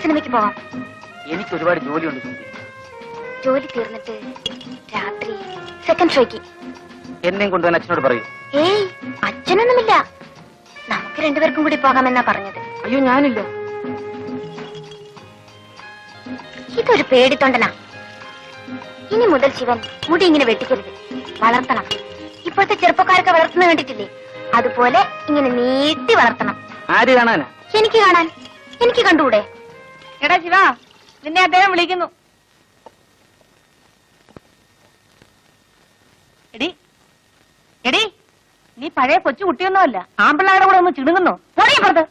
സിനിമയ്ക്ക് പോവാം. എനിക്ക് ഒരുപാട് ജോലിയുണ്ട് സുമതി. ജോലി തീർന്നിട്ട് രാത്രി സെക്കൻഡ് ഷോയ്ക്ക് എന്നെയും കൊണ്ടുപോകാൻ അച്ഛനോട് പറയൂ. ഏയ്, അച്ഛനൊന്നുമില്ല. നമുക്ക് രണ്ടുപേർക്കും കൂടി പോകാമെന്നാ പറഞ്ഞത്. അയ്യോ, ഞാനില്ല. ഇതൊരു പേടിത്തൊണ്ടനാ. ഇനി മുതൽ ശിവൻ മുടി ഇങ്ങനെ വെട്ടിക്കരുത്, വളർത്തണം. ഇപ്പോഴത്തെ ചെറുപ്പക്കാരൊക്കെ വളർത്തുന്ന കണ്ടിട്ടില്ലേ, അതുപോലെ ഇങ്ങനെ നീട്ടി വളർത്തണം. ആര് കാണാനാ? എനിക്ക് കാണാൻ. എനിക്ക് കണ്ടുകൂടെ? എടാ ശിവ, നിന്നെ അദ്ദേഹം വിളിക്കുന്നു. എടി എടി, നീ പഴയ കൊച്ചു കുട്ടിയൊന്നുമല്ല. ആമ്പിള്ളാരുടെ കൂടെ ഒന്ന് ചിണുങ്ങുന്നു. പോടീ പുറത്ത്.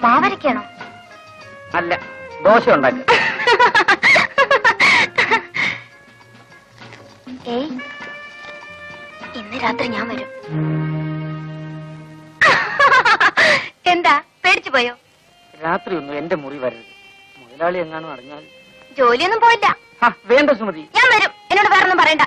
മാവരയ്ക്കാണോ? അല്ല, ദോശ ഉണ്ടാക്കുക. ഏയ്, ഇന്ന് രാത്രി ഞാൻ വരും. എന്താ, പേടിച്ചു പോയോ? രാത്രി ഒന്നും എന്റെ മുറി വരരുത്. മുതലാളി എങ്ങാനും അറിഞ്ഞാൽ. ജോലിയൊന്നും പോയില്ല. വേണ്ട സുമതി, ഞാൻ വരും. എന്നോട് വേറൊന്നും പറയണ്ട.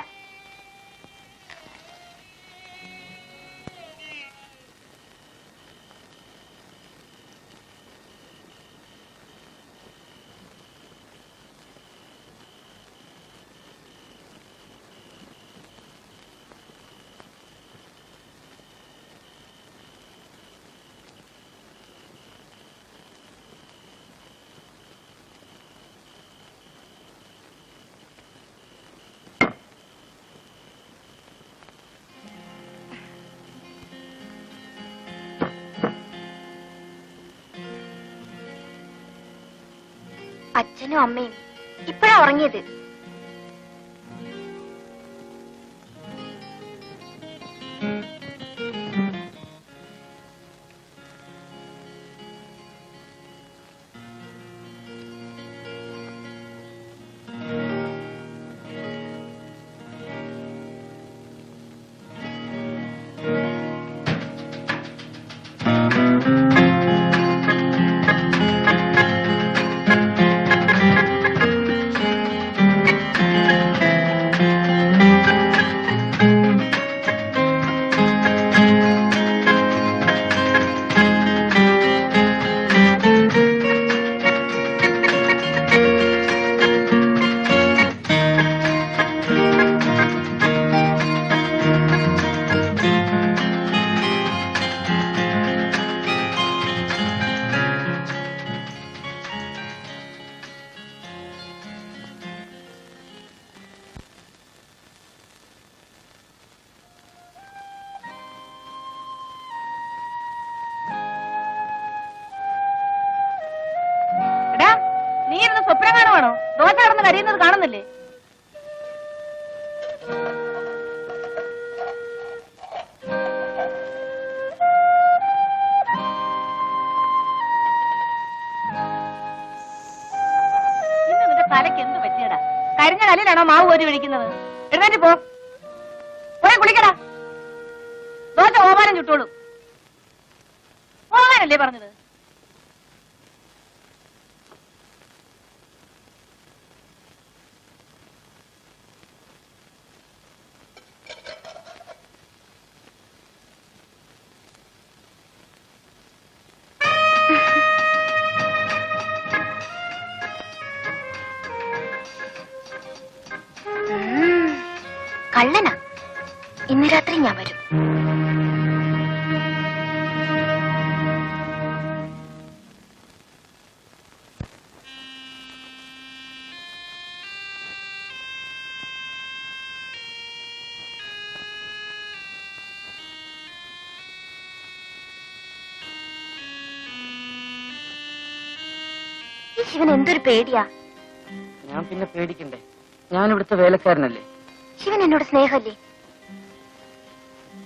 അച്ഛനും അമ്മയും ഇപ്പഴാ ഉറങ്ങിയത്. സ്വപ്നം കാണുവാണോ? ദോശ കടന്ന് കരയുന്നത് കാണുന്നില്ലേ? ഇന്ന് നിന്റെ തലയ്ക്ക് എന്ത് പറ്റിയടാ? കരിഞ്ഞ കല്ലിലാണോ മാവ് കോരി ഒഴിക്കുന്നത്? എഴുന്നേറ്റ് പോ, പോയി കുളിക്കടാ. ദോശ ഓമാനം ചുട്ടോളൂ. ഓമാനല്ലേ പറഞ്ഞത്? കള്ളനാ. ഇന്ന് രാത്രി ഞാൻ വരും. ഈ ശിവൻ എന്തൊരു പേടിയാ. ഞാൻ പിന്നെ പേടിക്കണ്ടേ? ഞാൻ ഇവിടുത്തെ വേലക്കാരനല്ലേ. ശിവൻ എന്നോട് സ്നേഹല്ലേ?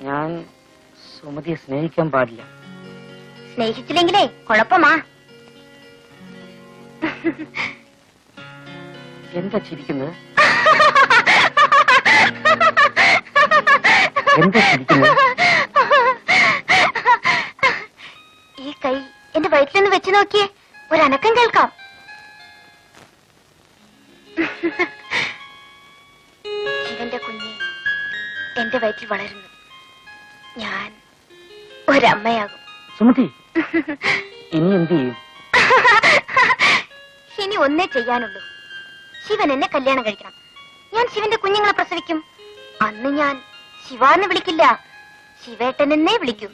ഞാൻ സുമതിയെ സ്നേഹിക്കാൻ പാടില്ല. സ്നേഹിച്ചില്ലെങ്കിലേ കുഴപ്പമാ. എന്താ ചിരിക്കുന്നത്? എന്താ ചിരിക്കുന്നത്? ഈ കൈ എന്റെ വയറ്റിലൊന്ന് വെച്ച് നോക്കിയേ, ഒരനക്കം കേൾക്കാം. എന്റെ വയറ്റിൽ വളരുന്നു. ഞാൻ ഒരമ്മയാകും. സുമതി, ഇനി എന്ത് ചെയ്യും? ഇനി ഒന്നേ ചെയ്യാനുള്ളൂ. ശിവൻ എന്നെ കല്യാണം കഴിക്കണം. ഞാൻ ശിവന്റെ കുഞ്ഞുങ്ങളെ പ്രസവിക്കും. അന്ന് ഞാൻ ശിവാന്ന് വിളിക്കില്ല, ശിവേട്ടനെന്നേ വിളിക്കൂ.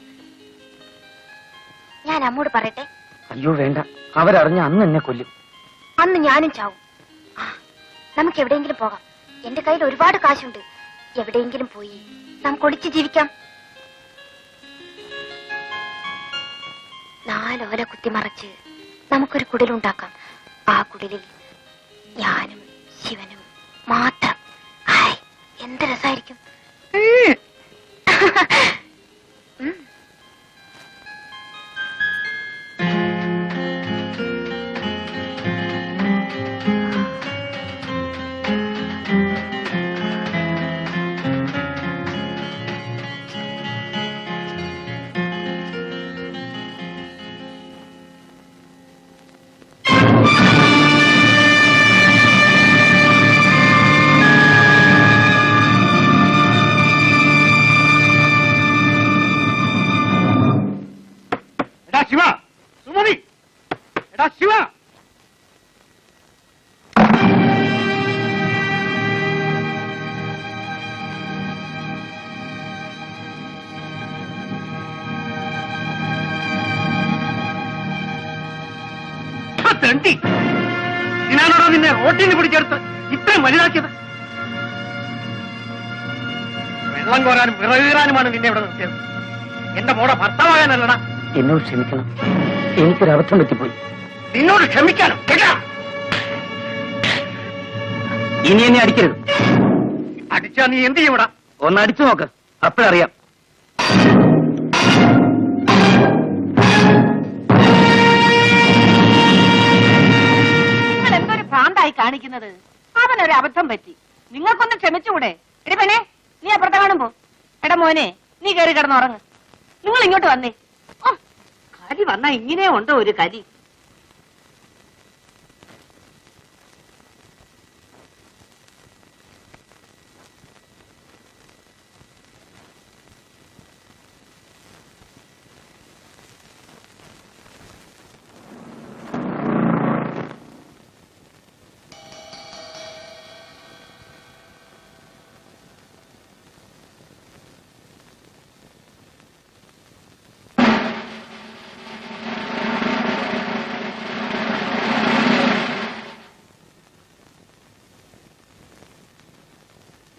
ഞാൻ അമ്മോട് പറയട്ടെ? അയ്യോ വേണ്ട, അവരറിഞ്ഞ അന്ന് എന്നെ കൊല്ലും. അന്ന് ഞാനും ചാവും. ആ, നമുക്ക് എവിടെയെങ്കിലും പോകാം. എന്റെ കയ്യിൽ ഒരുപാട് കാശുണ്ട്. എവിടെയെങ്കിലും പോയി നമുക്ക് ഒളിച്ച് ജീവിക്കാം. 4 ഓല കുത്തിമറച്ച് നമുക്കൊരു കുടിലുണ്ടാക്കാം. ആ കുടിലിൽ ഞാനും ശിവനും മാത്രം. ഹായ്, എന്ത് രസായിരിക്കും. ശിവ, സുമതി, എടാ ശിവ. തെണ്ടി, ഇതിനാണോ നിന്നെ റോട്ടിന് പിടിച്ചെടുത്ത് ഇത്രയും വലുതാക്കിയത്? വെള്ളം കോരാനും വിറകീറാനുമാണ് നിന്നെ ഇവിടെ നിർത്തിയത്. എന്റെ മോടെ ഭർത്താവാകാനല്ലടാ. എന്നോട് ക്ഷമിക്കണം, എനിക്കൊരബദ്ധം പറ്റിപ്പോയി. നിന്നോട് ക്ഷമിക്കാനും കേട്ടാ? ഇനി എന്നെ അടിക്കരുത്. അടിച്ചാ നീ എന്ത് ചെയ്യൂടാ? ഒന്ന് അടിച്ചു നോക്ക്, അപ്പോഴറിയാം. നിങ്ങൾ എന്തൊരു ഭ്രാന്തായി കാണിക്കുന്നത്? അവനൊരു അബദ്ധം പറ്റി, നിങ്ങൾക്കൊന്ന് ക്ഷമിച്ചുകൂടെ? എടി പെണ്ണേ, നീ അപ്പുറത്തെ കാണുമ്പോ. എടാ മോനെ, നീ കയറി കിടന്നുറങ്ങ്. നിങ്ങൾ ഇങ്ങോട്ട് വന്നേ. ഓ, കലി വന്നാ ഇങ്ങനെ ഉണ്ടോ ഒരു കലി?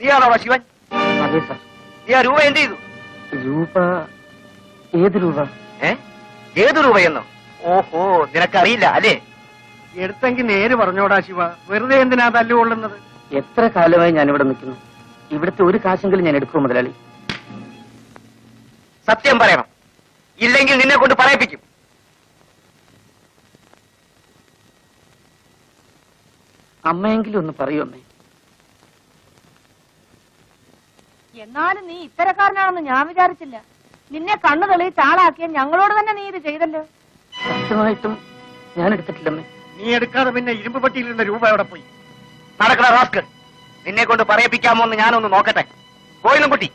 നീയാണോ ശിവൻ? അതെ സാർ. നീ ആ രൂപ എന്ത് ചെയ്തു? രൂപ? ഏത് രൂപ? ഏത് രൂപയെന്നോ? ഓഹോ, നിനക്കറിയില്ല അല്ലേ? എടുത്തെങ്കിൽ നേര് പറഞ്ഞോടാ ശിവ, വെറുതെ എന്തിനാ തല്ലുകൊള്ളുന്നത്? എത്ര കാലമായി ഞാനിവിടെ നിൽക്കുന്നു. ഇവിടുത്തെ ഒരു കാശെങ്കിലും ഞാൻ എടുക്കുമോ മുതലാളി? സത്യം പറയണം, ഇല്ലെങ്കിൽ നിന്നെ കൊണ്ട് പറയിപ്പിക്കും. അമ്മയെങ്കിലും ഒന്ന് പറയൂ അമ്മേ. എന്നാലും നീ ഇത്തരക്കാരനാണെന്ന് ഞാൻ വിചാരിച്ചില്ല. നിന്നെ കണ്ണു തെളിയിച്ച് ആളാക്കിയ ഞങ്ങളോട് തന്നെ നീ ഇത് ചെയ്തല്ലോ. സത്യമായിട്ടും ഞാൻ എടുത്തിട്ടില്ലമ്മേ. നീ എടുക്കാതെ പിന്നെ ഇരുമ്പ് പട്ടിയിലിരുന്ന രൂപ എവിടെ പോയി? നടക്കണ റാസ്കൽ, നിന്നെ കൊണ്ട് പറയിപ്പിക്കാമോ എന്ന് ഞാനൊന്ന് നോക്കട്ടെ. പോയിന്നും കുട്ടി.